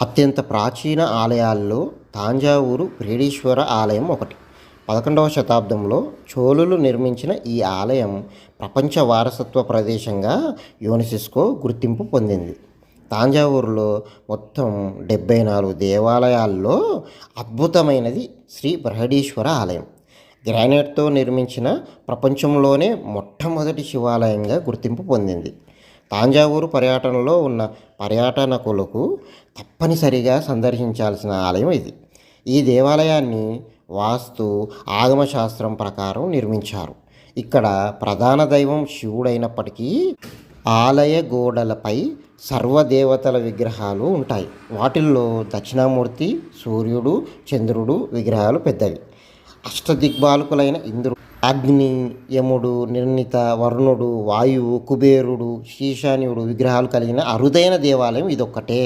అత్యంత ప్రాచీన ఆలయాల్లో తాంజావూరు బ్రిహదీశ్వర ఆలయం ఒకటి. 11వ శతాబ్దంలో చోళులు నిర్మించిన ఈ ఆలయం ప్రపంచ వారసత్వ ప్రదేశంగా యునెస్కో గుర్తింపు పొందింది. తాంజావూరులో మొత్తం 74 దేవాలయాల్లో అద్భుతమైనది శ్రీ బృహదీశ్వర ఆలయం. గ్రానైట్తో నిర్మించిన ప్రపంచంలోనే మొట్టమొదటి శివాలయంగా గుర్తింపు పొందింది. తాంజావూరు పర్యటనలో ఉన్న పర్యాటకులకు తప్పనిసరిగా సందర్శించాల్సిన ఆలయం ఇది. ఈ దేవాలయాన్ని వాస్తు ఆగమశాస్త్రం ప్రకారం నిర్మించారు. ఇక్కడ ప్రధాన దైవం శివుడైనప్పటికీ ఆలయ గోడలపై సర్వదేవతల విగ్రహాలు ఉంటాయి. వాటిల్లో దక్షిణామూర్తి, సూర్యుడు, చంద్రుడు విగ్రహాలు పెద్దవి. అష్టదిగ్బాలకులైన ఇంద్రుడు, అగ్ని, యముడు, నిర్ణీత, వరుణుడు, వాయువు, కుబేరుడు, ఈశాన్యుడు విగ్రహాలు కలిగిన అరుదైన దేవాలయం ఇదొక్కటే.